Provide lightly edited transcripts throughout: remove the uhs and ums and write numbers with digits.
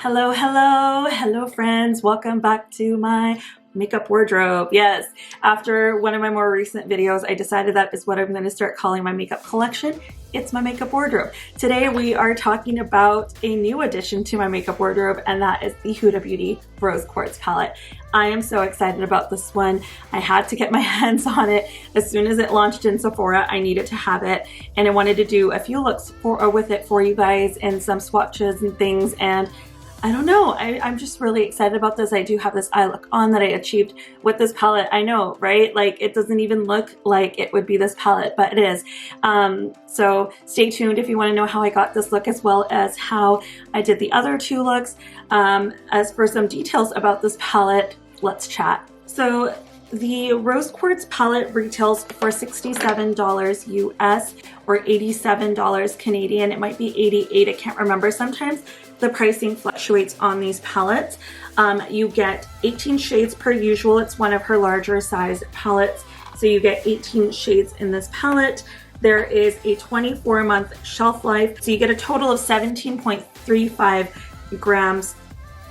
Hello friends, welcome back to my makeup wardrobe. Yes, after one of my more recent videos, I decided that is what I'm going to start calling my makeup collection. It's my makeup wardrobe. Today we are talking about a new addition to my makeup wardrobe, and that is the Huda Beauty Rose Quartz palette. I am so excited about this one. I had to get my hands on it as soon as it launched in Sephora. I needed to have it, and I wanted to do a few looks with it for you guys and some swatches and things. And I don't know, I'm just really excited about this. I do have this eye look on that I achieved with this palette. I know, right? Like, it doesn't even look like it would be this palette, but it is. So stay tuned if you want to know how I got this look, as well as how I did the other two looks. As for some details about this palette, let's chat. So the Rose Quartz palette retails for $67 US or $87 Canadian. It might be 88, I can't remember. Sometimes the pricing fluctuates on these palettes. You get 18 shades per usual. It's one of her larger size palettes. So you get 18 shades in this palette. There is a 24-month shelf life. So you get a total of 17.35 grams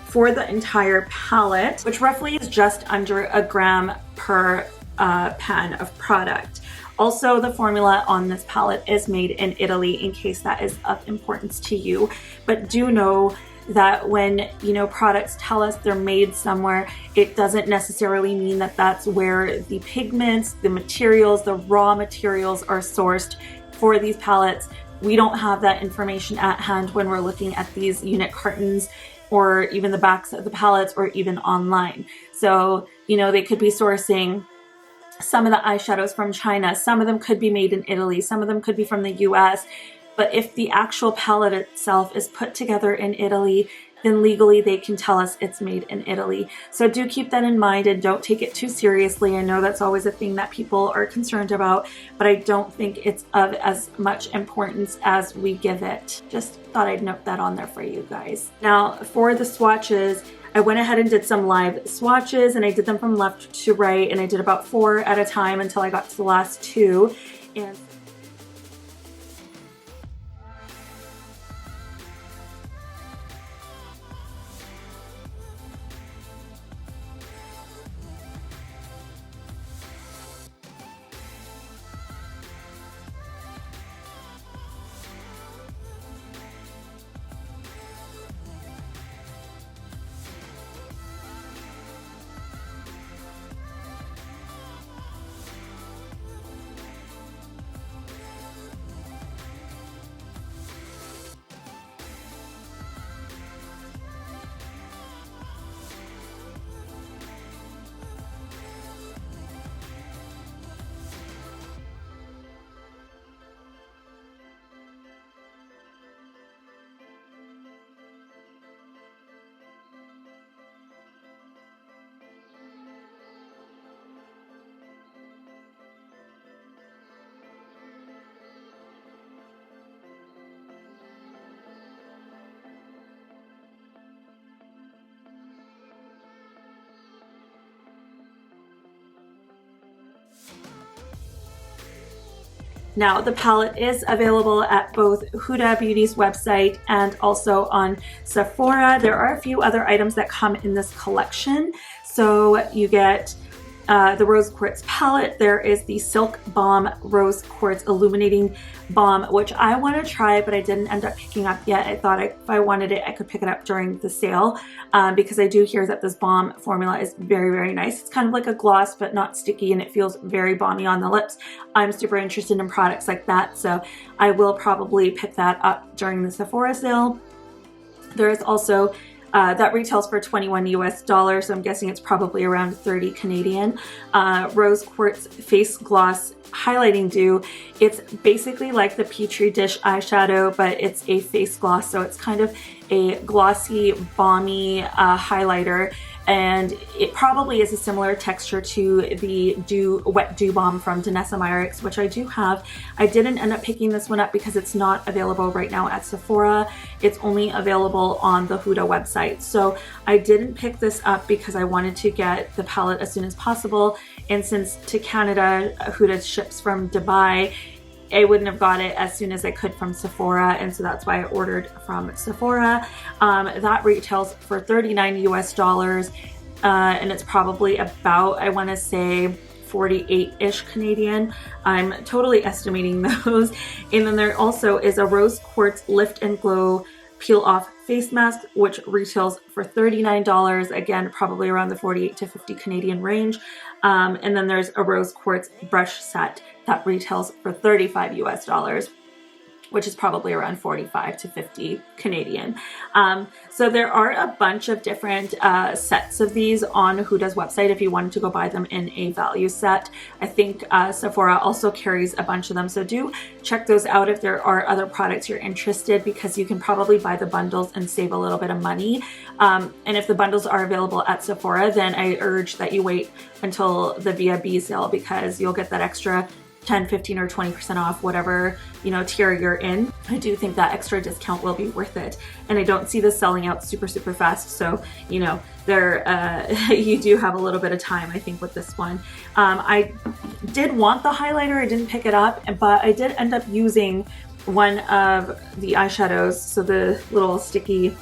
for the entire palette, which roughly is just under a gram per pan of product. Also, the formula on this palette is made in Italy, in case that is of importance to you. But do know that when, products tell us they're made somewhere, it doesn't necessarily mean that that's where the pigments, the materials, the raw materials are sourced for these palettes. We don't have that information at hand when we're looking at these unit cartons, or even the backs of the palettes, or even online. So, they could be sourcing some of the eyeshadows from China. Some of them could be made in Italy. Some of them could be from the US. But if the actual palette itself is put together in Italy, then legally they can tell us it's made in Italy. So do keep that in mind and don't take it too seriously. I know that's always a thing that people are concerned about, but I don't think it's of as much importance as we give it. Just thought I'd note that on there for you guys. Now, for the swatches, I went ahead and did some live swatches, and I did them from left to right, and I did about 4 at a time until I got to the last 2. And now, the palette is available at both Huda Beauty's website and also on Sephora. There are a few other items that come in this collection. So you get the Rose Quartz palette. There is the Silk Balm Rose Quartz Illuminating Balm, which I want to try, but I didn't end up picking up yet. I thought if I wanted it, I could pick it up during the sale, because I do hear that this balm formula is very, very nice. It's kind of like a gloss, but not sticky, and it feels very balmy on the lips. I'm super interested in products like that, so I will probably pick that up during the Sephora sale. There is also that retails for $21 US, so I'm guessing it's probably around 30 Canadian. Rose Quartz Face Gloss Highlighting Dew. It's basically like the Petri Dish eyeshadow, but it's a face gloss, so it's kind of a glossy, balmy highlighter. And it probably is a similar texture to the Wet Dew Balm from Danessa Myricks, which I do have. I didn't end up picking this one up because it's not available right now at Sephora. It's only available on the Huda website. So I didn't pick this up because I wanted to get the palette as soon as possible. And since to Canada, Huda ships from Dubai, I wouldn't have got it as soon as I could from Sephora, and so that's why I ordered from Sephora. That retails for $39 US, and it's probably about, I want to say, 48-ish Canadian. I'm totally estimating those. And then there also is a Rose Quartz Lift and Glow Peel Off Face Mask, which retails for $39. Again, probably around the 48 to 50 Canadian range. And then there's a Rose Quartz Brush Set that retails for $35 US, which is probably around 45 to 50 Canadian. So there are a bunch of different sets of these on Huda's website if you wanted to go buy them in a value set. I think Sephora also carries a bunch of them, so do check those out if there are other products you're interested, because you can probably buy the bundles and save a little bit of money. And if the bundles are available at Sephora, then I urge that you wait until the VIB sale, because you'll get that extra 10, 15, or 20% off whatever, you know, tier you're in. I do think that extra discount will be worth it. And I don't see this selling out super fast. So, you know, there, you do have a little bit of time, I think, with this one. I did want the highlighter. I didn't pick it up, but I did end up using one of the eyeshadows. So the little sticky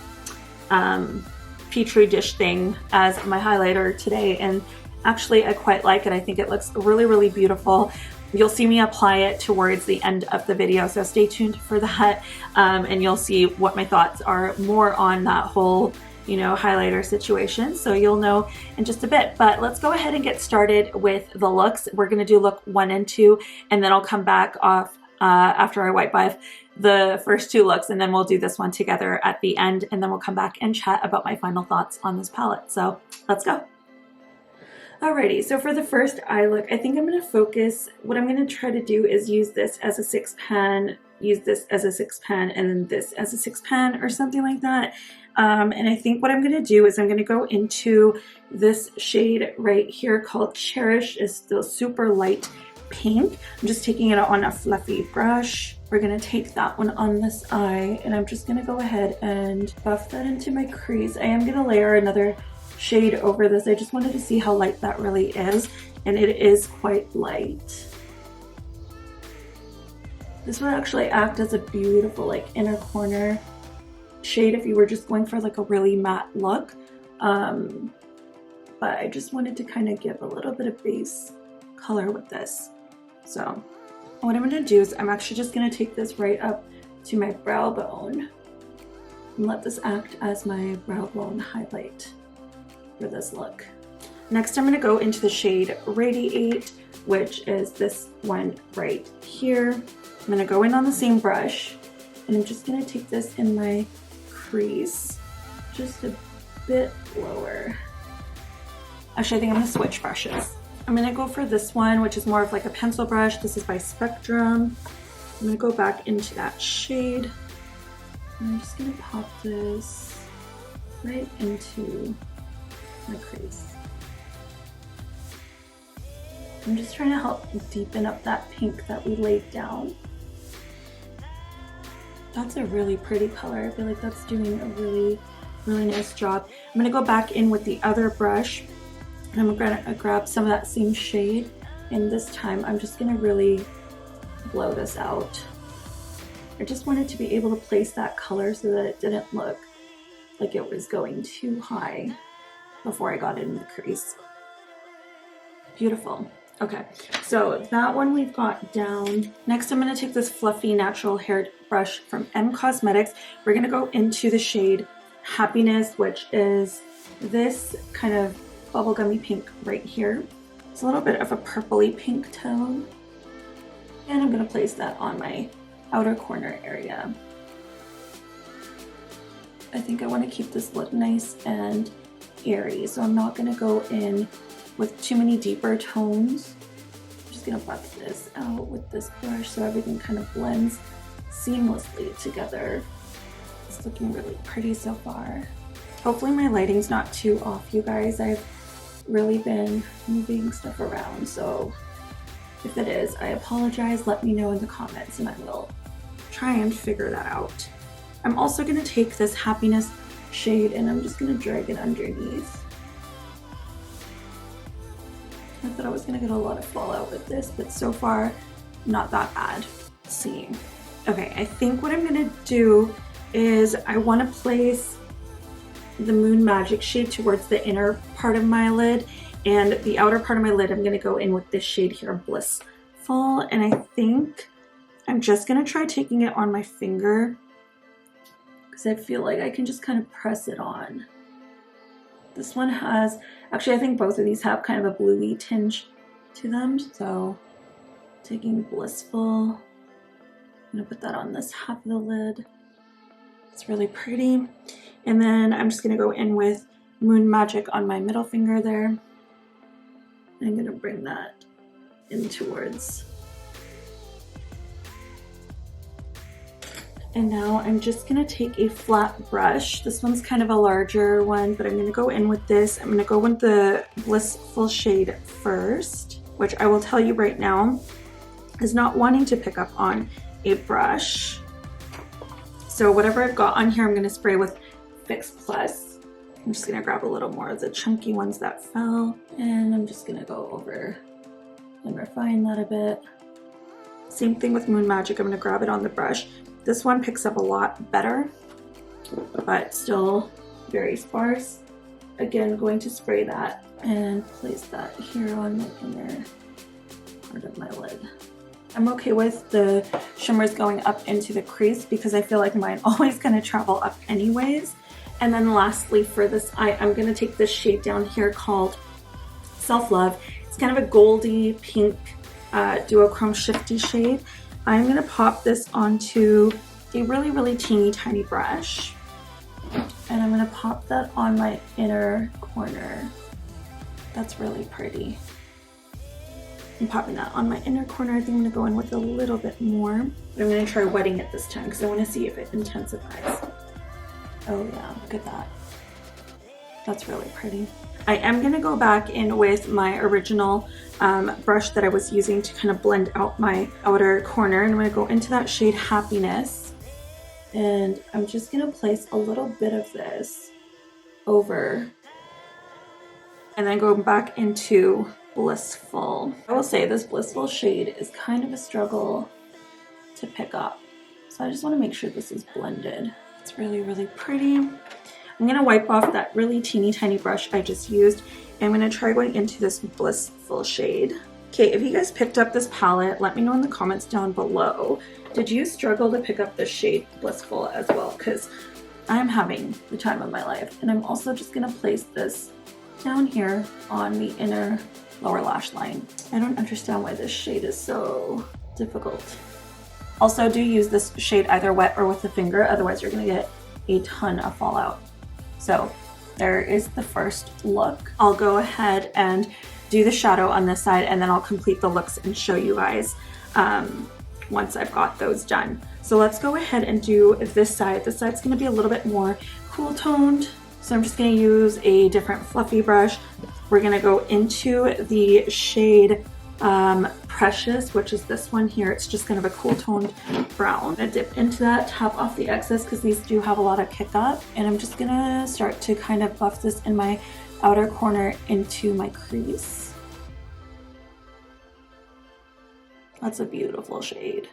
Petri dish thing as my highlighter today. And actually, I quite like it. I think it looks really beautiful. You'll see me apply it towards the end of the video, so stay tuned for that, and you'll see what my thoughts are more on that whole, you know, highlighter situation. So you'll know in just a bit. But let's go ahead and get started with the looks. We're gonna do look 1 and 2, and then I'll come back off after I wipe off the first 2 looks, and then we'll do this one together at the end, and then we'll come back and chat about my final thoughts on this palette. So let's go. Alrighty, so for the first eye look, I think I'm going to focus, what I'm going to try to do is use this as a 6 pan, use this as a 6 pan, and then this as a 6 pan or something like that. And I think what I'm going to do is I'm going to go into this shade right here called Cherish. It's still super light pink. I'm just taking it on a fluffy brush. We're going to take that one on this eye, and I'm just going to go ahead and buff that into my crease. I am going to layer another shade over this. I just wanted to see how light that really is, and it is quite light. This would actually act as a beautiful like inner corner shade if you were just going for like a really matte look, but I just wanted to kind of give a little bit of base color with this. So what I'm going to do is I'm actually just going to take this right up to my brow bone and let this act as my brow bone highlight for this look. Next, I'm going to go into the shade Radiate, which is this one right here. I'm going to go in on the same brush, and I'm just going to take this in my crease just a bit lower. Actually, I think I'm going to switch brushes. I'm going to go for this one, which is more of like a pencil brush. This is by Spectrum. I'm going to go back into that shade, and I'm just going to pop this right into my crease. I'm just trying to help deepen up that pink that we laid down. That's a really pretty color. I feel like that's doing a really nice job. I'm going to go back in with the other brush, and I'm going to grab some of that same shade, and this time I'm just going to really blow this out. I just wanted to be able to place that color so that it didn't look like it was going too high before I got it in the crease. Beautiful. Okay, so that one we've got down. Next, I'm going to take this fluffy natural haired brush from M Cosmetics. We're going to go into the shade Happiness, which is this kind of bubblegummy pink right here. It's a little bit of a purpley pink tone. And I'm going to place that on my outer corner area. I think I want to keep this look nice and airy, so I'm not going to go in with too many deeper tones. I'm just going to buff this out with this brush so everything kind of blends seamlessly together. It's looking really pretty so far. Hopefully my lighting's not too off, you guys. I've really been moving stuff around, so if it is, I apologize. Let me know in the comments and I will try and figure that out. I'm also going to take this Happiness shade and I'm just going to drag it underneath. I thought I was going to get a lot of fallout with this, but so far not that bad. Let's see. Okay, I think what I'm gonna do is I want to place the Moon Magic shade towards the inner part of my lid, and the outer part of my lid I'm gonna go in with this shade here, Blissful, and I think I'm just gonna try taking it on my finger because I feel like I can just kind of press it on. This one has, actually I think both of these have kind of a bluey tinge to them, so taking Blissful, I'm gonna put that on this half of the lid. It's really pretty. And then I'm just gonna go in with Moon Magic on my middle finger there. I'm gonna bring that in towards. And now I'm just gonna take a flat brush. This one's kind of a larger one, but I'm gonna go in with this. I'm gonna go with the Blissful shade first, which I will tell you right now is not wanting to pick up on a brush. So whatever I've got on here, I'm gonna spray with Fix Plus. I'm just gonna grab a little more of the chunky ones that fell, and I'm just gonna go over and refine that a bit. Same thing with Moon Magic, I'm gonna grab it on the brush. This one picks up a lot better, but still very sparse. Again, going to spray that and place that here on the inner part of my lid. I'm okay with the shimmers going up into the crease because I feel like mine always gonna travel up anyways. And then lastly for this eye, I'm gonna take this shade down here called Self Love. It's kind of a goldy pink duochrome shifty shade. I'm gonna pop this onto a really teeny tiny brush, and I'm gonna pop that on my inner corner. That's really pretty. I'm popping that on my inner corner. I think I'm gonna go in with a little bit more, but I'm gonna try wetting it this time because I want to see if it intensifies. Oh yeah, look at that. That's really pretty. I am gonna go back in with my original brush that I was using to kind of blend out my outer corner, and I'm gonna go into that shade Happiness, and I'm just gonna place a little bit of this over, and then go back into Blissful. I will say this Blissful shade is kind of a struggle to pick up, so I just want to make sure this is blended. It's really pretty. I'm gonna wipe off that really teeny tiny brush I just used, and I'm gonna try going into this Blissful shade. Okay, if you guys picked up this palette, let me know in the comments down below. Did you struggle to pick up this shade Blissful as well? Because I'm having the time of my life. And I'm also just gonna place this down here on the inner lower lash line. I don't understand why this shade is so difficult. Also, do use this shade either wet or with the finger, otherwise you're gonna get a ton of fallout. So there is the first look. I'll go ahead and do the shadow on this side, and then I'll complete the looks and show you guys once I've got those done. So let's go ahead and do this side. This side's gonna be a little bit more cool toned. So I'm just gonna use a different fluffy brush. We're gonna go into the shade Precious, which is this one here. It's just kind of a cool toned brown. I'm gonna dip into that, tap off the excess because these do have a lot of kick up, and I'm just gonna start to kind of buff this in my outer corner into my crease. That's a beautiful shade.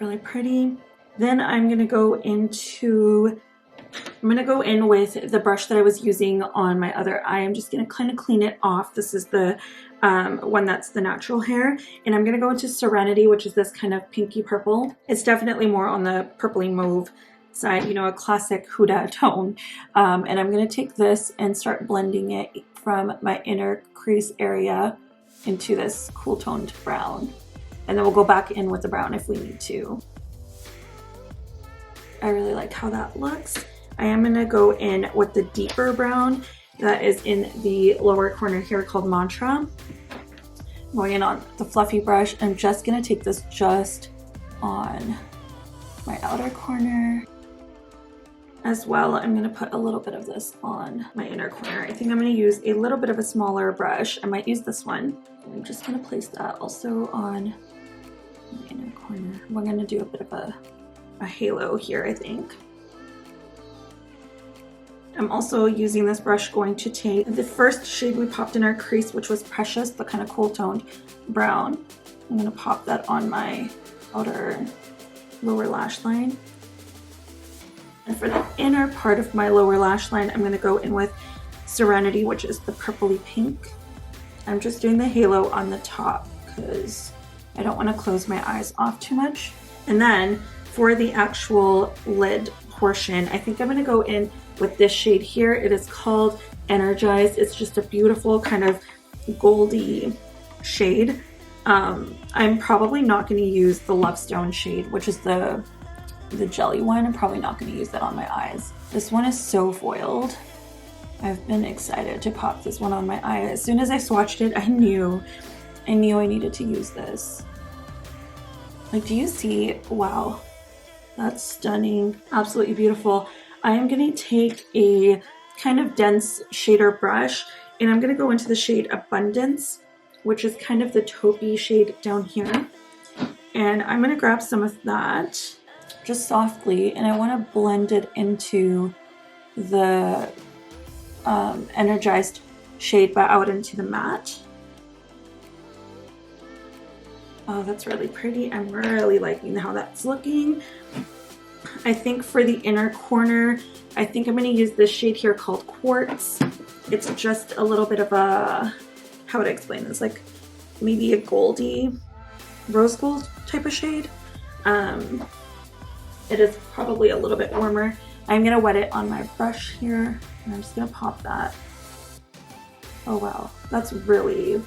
Really pretty. Then I'm gonna go in with the brush that I was using on my other eye. I'm just gonna kind of clean it off. This is the one that's the natural hair. And I'm gonna go into Serenity, which is this kind of pinky purple. It's definitely more on the purpley mauve side, you know, a classic Huda tone. And I'm gonna take this and start blending it from my inner crease area into this cool toned brown. And then we'll go back in with the brown if we need to. I really like how that looks. I am gonna go in with the deeper brown that is in the lower corner here called Mantra. I'm going in on the fluffy brush. I'm just gonna take this just on my outer corner. As well, I'm gonna put a little bit of this on my inner corner. I think I'm gonna use a little bit of a smaller brush. I might use this one. I'm just gonna place that also on my inner corner. We're gonna do a bit of a halo here, I think. I'm also using this brush going to take the first shade we popped in our crease, which was Precious, the kind of cool toned brown. I'm gonna pop that on my outer lower lash line. And for the inner part of my lower lash line, I'm gonna go in with Serenity, which is the purpley pink. I'm just doing the halo on the top because I don't want to close my eyes off too much. And then for the actual lid portion, I think I'm going to go in with this shade here. It is called Energized. It's just a beautiful kind of goldy shade. I'm probably not going to use the Lovestone shade, which is the jelly one. I'm probably not going to use that on my eyes. This one is so foiled. I've been excited to pop this one on my eye. As soon as I swatched it, I knew I needed to use this. Like, do you see? Wow, that's stunning. Absolutely beautiful. I am going to take a kind of dense shader brush and I'm going to go into the shade Abundance, which is kind of the taupey shade down here. And I'm going to grab some of that just softly and I want to blend it into the Energized shade but out into the matte. Oh, that's really pretty. I'm really liking how that's looking. I think for the inner corner, I think I'm going to use this shade here called Quartz. It's just a little bit of a, how would I explain this? Like maybe a goldy, rose gold type of shade. It is probably a little bit warmer. I'm going to wet it on my brush here. And I'm just going to pop that. Oh wow, that's really,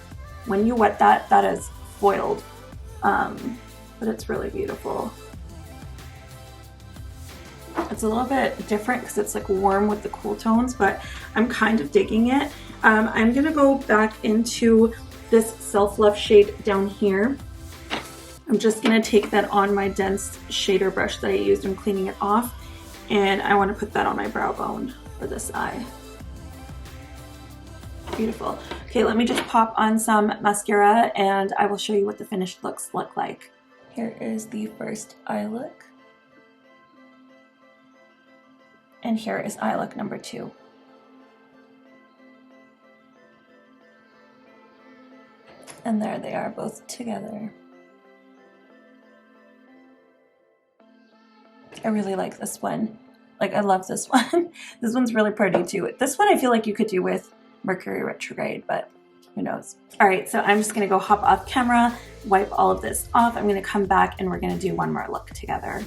when you wet that, that is foiled. But it's really beautiful. It's a little bit different because it's like warm with the cool tones, but I'm kind of digging it. I'm going to go back into this Self-Love shade down here. I'm just going to take that on my dense shader brush that I used. I'm cleaning it off and I want to put that on my brow bone for this eye. Beautiful. Okay, let me just pop on some mascara and I will show you what the finished looks look like. Here is the first eye look. And here is eye look number 2. And there they are both together. I really like this one. Like, I love this one. This one's really pretty too. This one I feel like you could do with Mercury retrograde, but who knows. All right, so I'm just gonna go hop off camera, wipe all of this off. I'm gonna come back and we're gonna do one more look together.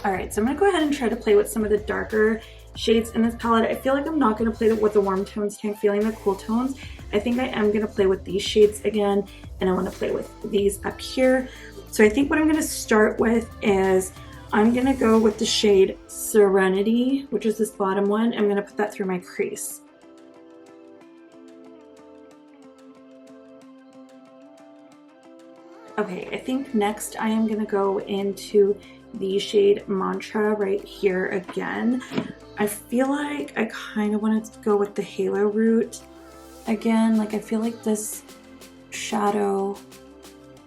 All right, so I'm gonna go ahead and try to play with some of the darker shades in this palette. I feel like I'm not gonna play with the warm tones. I'm feeling the cool tones. I think I am gonna play with these shades again, and I wanna play with these up here. So I think what I'm gonna start with is I'm gonna go with the shade Serenity, which is this bottom one. I'm gonna put that through my crease. Okay, I think next I am gonna go into the shade Mantra right here again. I feel like I kind of want to go with the halo root again. Like, I feel like this shadow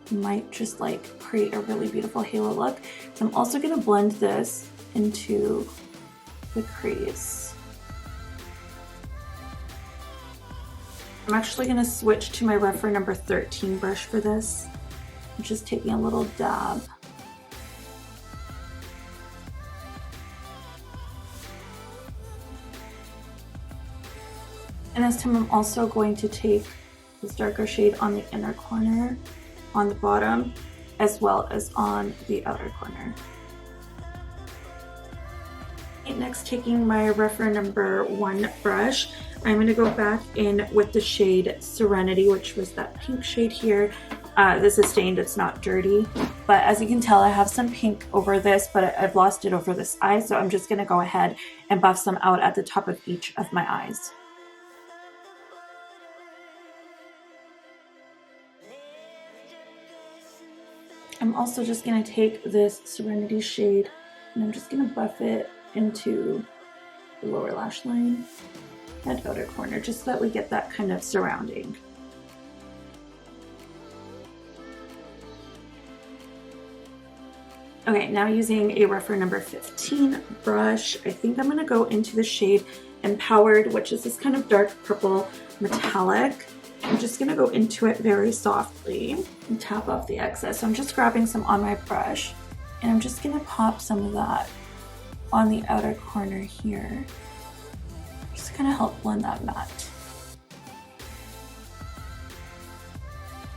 might just like create a really beautiful halo look. So I'm also gonna blend this into the crease. I'm actually gonna switch to my reference number 13 brush for this. I'm just taking a little dab. And this time I'm also going to take this darker shade on the inner corner, on the bottom, as well as on the outer corner. Next, taking my reference number 1 brush, I'm going to go back in with the shade Serenity, which was that pink shade here. This is stained, it's not dirty, but as you can tell, I have some pink over this, but I've lost it over this eye, so I'm just going to go ahead and buff some out at the top of each of my eyes. I'm also just going to take this Serenity shade and I'm just going to buff it into the lower lash line and outer corner, just so that we get that kind of surrounding. Okay, now using a reference number 15 brush, I think I'm going to go into the shade Empowered, which is this kind of dark purple metallic. I'm just gonna go into it very softly and tap off the excess. So I'm just grabbing some on my brush and I'm just gonna pop some of that on the outer corner here. Just gonna help blend that matte.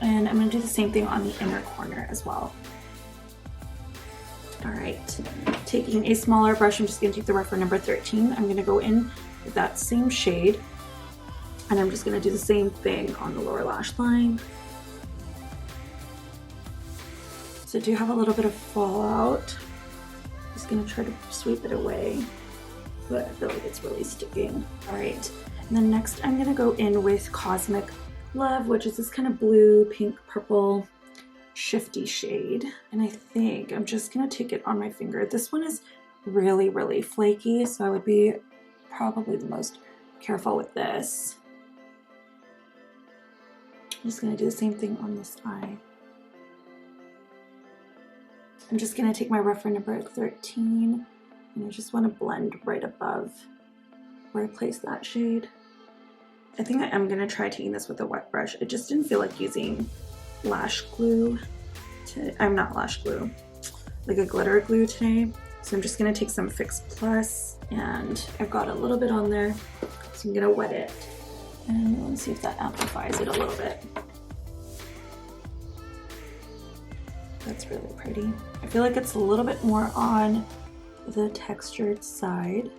And I'm gonna do the same thing on the inner corner as well. All right, taking a smaller brush, I'm just gonna take the reference number 13. I'm gonna go in with that same shade and I'm just gonna do the same thing on the lower lash line. So I do have a little bit of fallout. Just gonna try to sweep it away, but I feel like it's really sticking. All right, and then next I'm gonna go in with Cosmic Love, which is this kind of blue, pink, purple, shifty shade. And I think I'm just gonna take it on my finger. This one is really, really flaky, so I would be probably the most careful with this. I'm just gonna do the same thing on this eye. I'm just gonna take my reference number 13 and I just wanna blend right above where I placed that shade. I think I am gonna try taking this with a wet brush. I just didn't feel like using lash glue I'm not lash glue, like a glitter glue today. So I'm just gonna take some Fix Plus and I've got a little bit on there. So I'm gonna wet it and let's see if that amplifies it a little bit. That's really pretty. I feel like it's a little bit more on the textured side,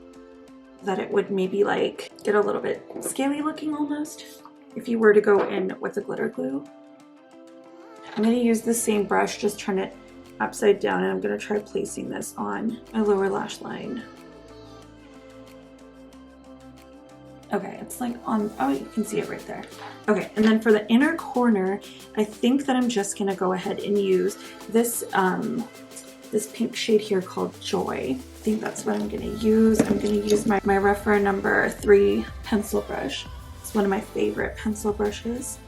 that it would maybe like get a little bit scaly looking almost if you were to go in with a glitter glue. I'm gonna use the same brush, just turn it upside down, and I'm gonna try placing this on my lower lash line. Okay, it's like on, oh, you can see it right there. Okay, and then for the inner corner, I think that I'm just gonna go ahead and use this, this pink shade here called Joy. I think that's what I'm gonna use. I'm gonna use my reference number 3 pencil brush. It's one of my favorite pencil brushes.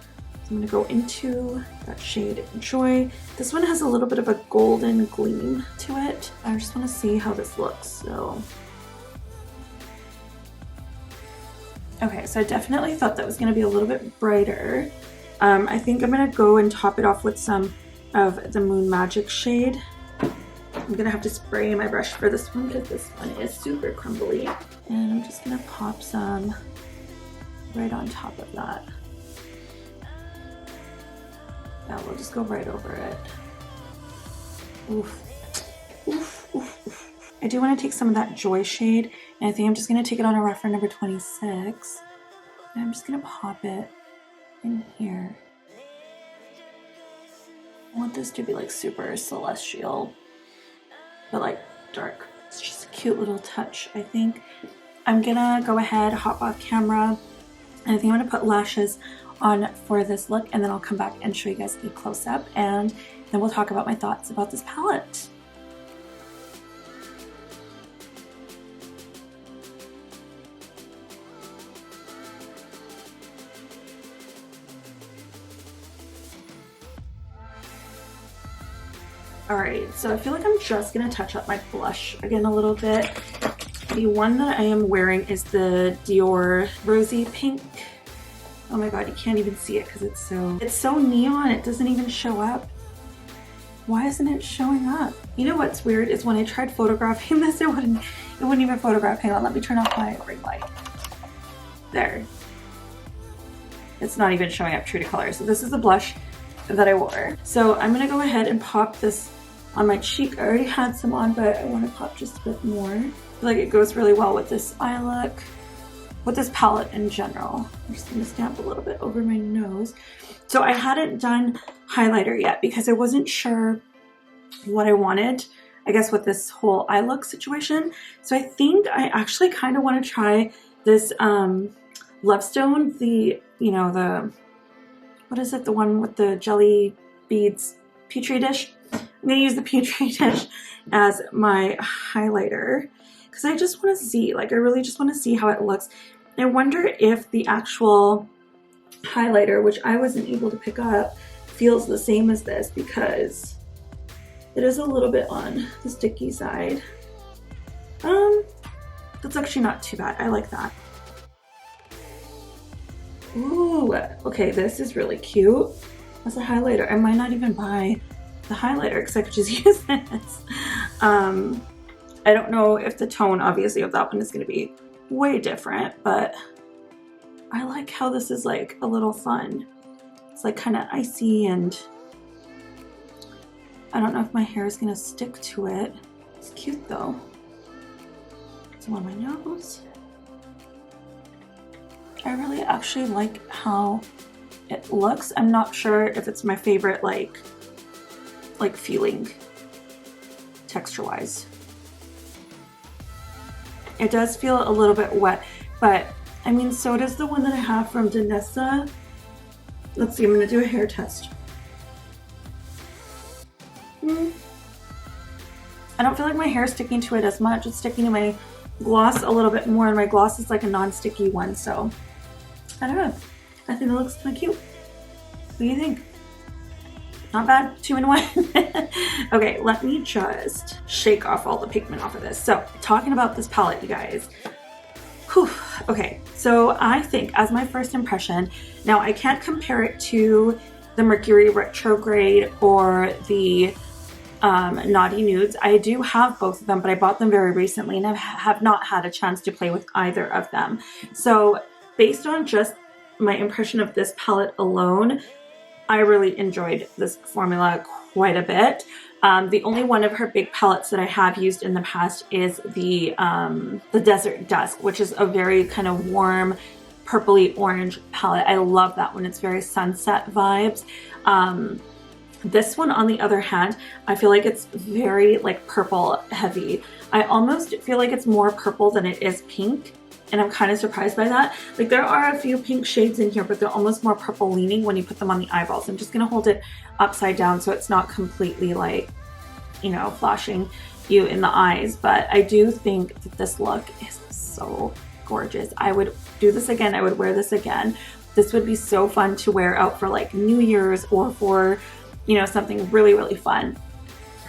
So I'm gonna go into that shade Joy. This one has a little bit of a golden gleam to it. I just wanna see how this looks, so. Okay, so I definitely thought that was gonna be a little bit brighter. I think I'm gonna go and top it off with some of the Moon Magic shade. I'm gonna have to spray my brush for this one because this one is super crumbly. And I'm just gonna pop some right on top of that. Yeah, we'll just go right over it. Oof. Oof, oof, oof. I do want to take some of that Joy shade, and I think I'm just going to take it on a reference number 26. And I'm just going to pop it in here. I want this to be like super celestial, but like dark. It's just a cute little touch, I think. I'm going to go ahead, hop off camera, and I think I'm going to put lashes on for this look, and then I'll come back and show you guys a close-up, and then we'll talk about my thoughts about this palette. Alright, so I feel like I'm just gonna touch up my blush again a little bit. The one that I am wearing is the Dior Rosy Pink. Oh my god, you can't even see it because it's so neon, it doesn't even show up. Why isn't it showing up? You know what's weird is when I tried photographing this, it wouldn't even photograph. Hang on, let me turn off my ring light. There. It's not even showing up true to color. So this is the blush that I wore. So I'm gonna go ahead and pop this on my cheek. I already had some on, but I want to pop just a bit more. I feel like it goes really well with this eye look, with this palette in general. I'm just gonna stamp a little bit over my nose. So I hadn't done highlighter yet because I wasn't sure what I wanted, I guess, with this whole eye look situation. So I think I actually kind of want to try this Lovestone, the, you know, the, what is it, the one with the jelly beads Petri dish. I'm gonna use the Petri dish as my highlighter because I just want to see, like, I really just want to see how it looks. I wonder if the actual highlighter, which I wasn't able to pick up, feels the same as this because it is a little bit on the sticky side. That's actually not too bad. I like that. Ooh, okay, this is really cute. That's a highlighter. I might not even buy the highlighter because I could just use this. I don't know if the tone, obviously, of that one is going to be way different, but I like how this is like a little fun. It's like kind of icy, and I don't know if my hair is going to stick to it. It's cute though. It's on my nose. I really actually like how it looks. I'm not sure if it's my favorite like feeling texture-wise. It does feel a little bit wet, but I mean, so does the one that I have from Danessa. Let's see, I'm gonna do a hair test. I don't feel like my hair is sticking to it as much. It's sticking to my gloss a little bit more, and my gloss is like a non-sticky one, so I don't know. I think it looks kind of cute. What do you think? Not bad, 2 in 1. Okay, let me just shake off all the pigment off of this. So, talking about this palette, you guys. Whew. Okay, so I think as my first impression, now I can't compare it to the Mercury Retrograde or the Naughty Nudes. I do have both of them, but I bought them very recently and I have not had a chance to play with either of them. So based on just my impression of this palette alone, I really enjoyed this formula quite a bit. The only one of her big palettes that I have used in the past is the Desert Dusk, which is a very kind of warm purpley orange palette. I love that one. It's very sunset vibes. This one, on the other hand, I feel like it's very like purple heavy. I almost feel like it's more purple than it is pink, and I'm kind of surprised by that. Like, there are a few pink shades in here, but they're almost more purple leaning when you put them on the eyeballs. I'm just gonna hold it upside down so it's not completely like, you know, flashing you in the eyes. But I do think that this look is so gorgeous. I would do this again. I would wear this again. This would be so fun to wear out for like New Year's or for, you know, something really, really fun.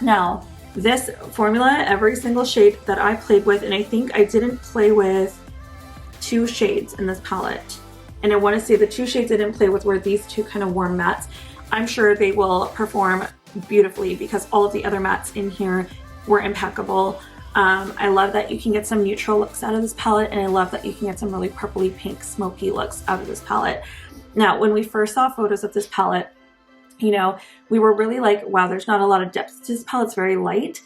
Now, this formula, every single shade that I played with, and I think I didn't play with 2 shades in this palette. And I want to say the 2 shades I didn't play with were these 2 kind of warm mattes. I'm sure they will perform beautifully because all of the other mattes in here were impeccable. I love that you can get some neutral looks out of this palette, and I love that you can get some really purpley pink smoky looks out of this palette. Now, when we first saw photos of this palette, you know, we were really like, wow, there's not a lot of depth to this palette. It's very light.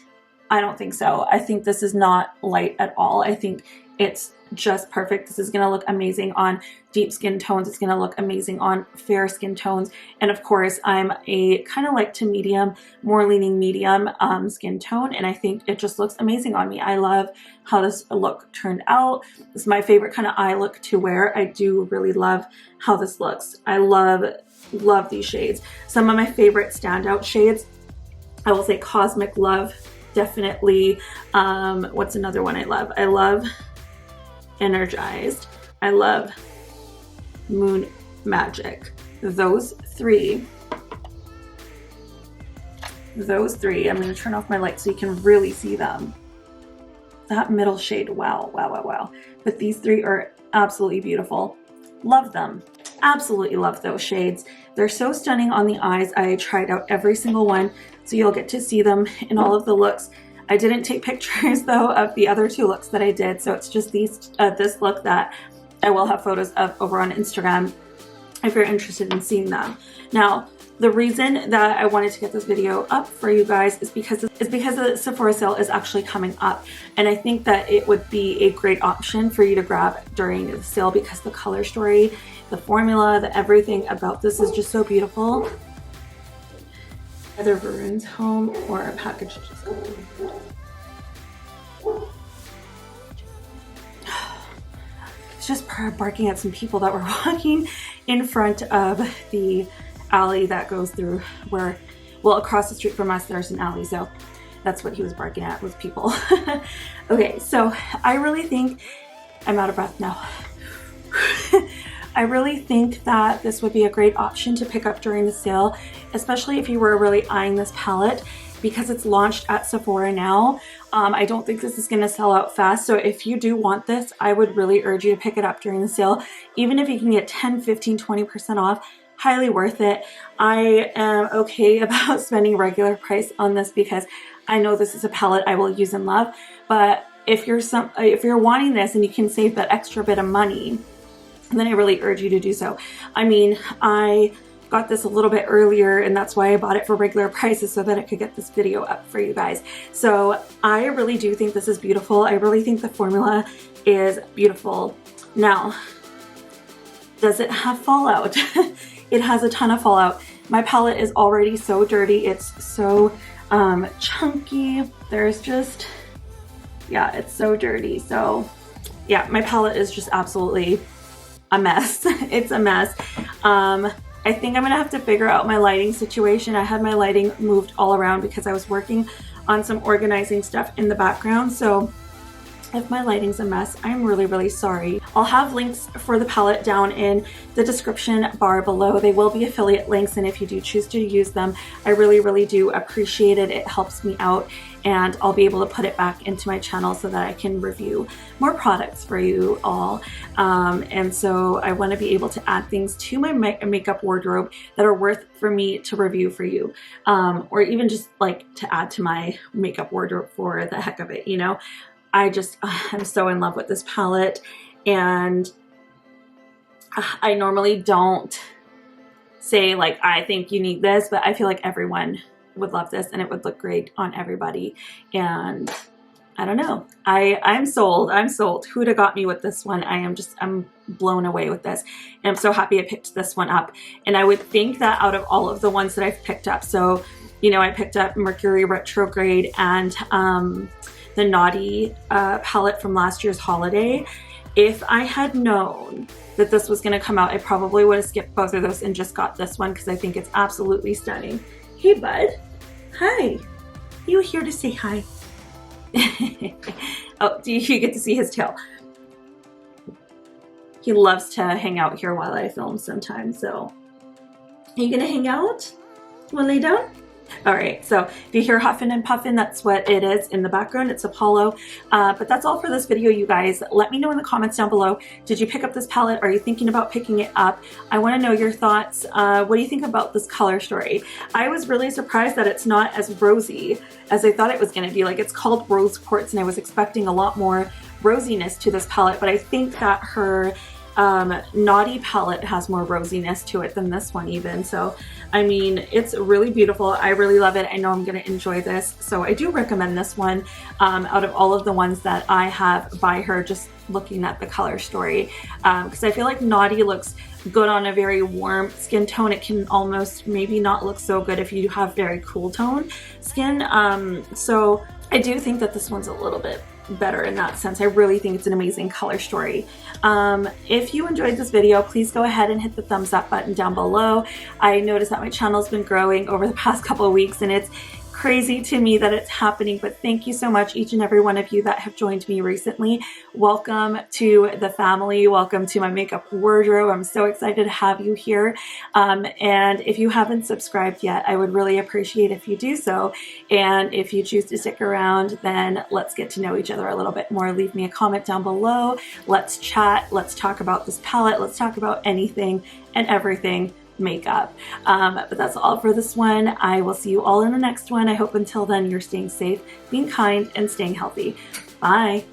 I don't think so. I think this is not light at all. I think it's just perfect. This is going to look amazing on deep skin tones. It's going to look amazing on fair skin tones. And of course, I'm a kind of like to medium, more leaning medium skin tone. And I think it just looks amazing on me. I love how this look turned out. This is my favorite kind of eye look to wear. I do really love how this looks. I love these shades. Some of my favorite standout shades, I will say Cosmic Love, definitely. What's another one I love? I love Energized. I love Moon Magic. Those three, I'm going to turn off my light so you can really see them. That middle shade, wow, wow, wow, wow. But these 3 are absolutely beautiful. Love them. Absolutely love those shades. They're so stunning on the eyes. I tried out every single one, so you'll get to see them in all of the looks. I didn't take pictures though of the other 2 looks that I did, so it's just these this look that I will have photos of over on Instagram if you're interested in seeing them. Now, the reason that I wanted to get this video up for you guys is because the Sephora sale is actually coming up, and I think that it would be a great option for you to grab during the sale because the color story, the formula, the everything about this is just so beautiful. Either Varun's home or a package just got delivered. It's just barking at some people that were walking in front of the alley that goes through where, well, across the street from us there's an alley, so that's what he was barking at, was people. Okay, so I really think, I'm out of breath now. I really think that this would be a great option to pick up during the sale, especially if you were really eyeing this palette. because it's launched at Sephora now. I don't think this is going to sell out fast. So if you do want this, I would really urge you to pick it up during the sale. Even if you can get 10, 15, 20% off, highly worth it. I am okay about spending regular price on this because I know this is a palette I will use and love. But if you're wanting this and you can save that extra bit of money, then I really urge you to do so. I mean, I got this a little bit earlier, and that's why I bought it for regular prices, so that I could get this video up for you guys. So I really do think this is beautiful. I really think the formula is beautiful. Now, does it have fallout? It has a ton of fallout. My palette is already so dirty. It's so chunky. There's just, yeah, it's so dirty. So yeah, my palette is just absolutely a mess. It's a mess. I think I'm gonna have to figure out my lighting situation. I had my lighting moved all around because I was working on some organizing stuff in the background. So if my lighting's a mess, I'm really, really sorry. I'll have links for the palette down in the description bar below. They will be affiliate links, and if you do choose to use them, I really, really do appreciate it. It helps me out, and I'll be able to put it back into my channel so that I can review more products for you all. And so I want to be able to add things to my makeup wardrobe that are worth for me to review for you, or even just like to add to my makeup wardrobe for the heck of it, you know? I'm so in love with this palette, and I normally don't say like, I think you need this, but I feel like everyone would love this and it would look great on everybody. And I don't know, I'm sold. Huda got me with this one. I'm blown away with this, and I'm so happy I picked this one up. And I would think that out of all of the ones that I've picked up, so, you know, I picked up Mercury Retrograde and the Naughty palette from last year's holiday. If I had known that this was going to come out, I probably would have skipped both of those and just got this one because I think it's absolutely stunning. Hey bud, hi. You here to say hi? Oh, you get to see his tail. He loves to hang out here while I film sometimes. So are you gonna hang out? Wanna lay down? All right, so if you hear huffing and puffing, that's what it is in the background. It's Apollo. But that's all for this video, you guys. Let me know in the comments down below. Did you pick up this palette? Are you thinking about picking it up? I want to know your thoughts. What do you think about this color story? I was really surprised that it's not as rosy as I thought it was going to be. Like, it's called Rose Quartz, and I was expecting a lot more rosiness to this palette, but I think that her Naughty palette has more rosiness to it than this one even. So I mean, it's really beautiful. I really love it. I know I'm going to enjoy this, so I do recommend this one out of all of the ones that I have by her, just looking at the color story, because I feel like Naughty looks good on a very warm skin tone. It can almost maybe not look so good if you have very cool tone skin. So I do think that this one's a little bit better in that sense. I really think it's an amazing color story. If you enjoyed this video, please go ahead and hit the thumbs up button down below. I noticed that my channel's been growing over the past couple of weeks, and it's crazy to me that it's happening, but thank you so much, each and every one of you that have joined me recently. Welcome to the family. Welcome to my makeup wardrobe. I'm so excited to have you here. And if you haven't subscribed yet, I would really appreciate if you do so. And if you choose to stick around, then let's get to know each other a little bit more. Leave me a comment down below. Let's chat. Let's talk about this palette. Let's talk about anything and everything makeup. But that's all for this one. I will see you all in the next one. I hope until then you're staying safe, being kind, and staying healthy. Bye.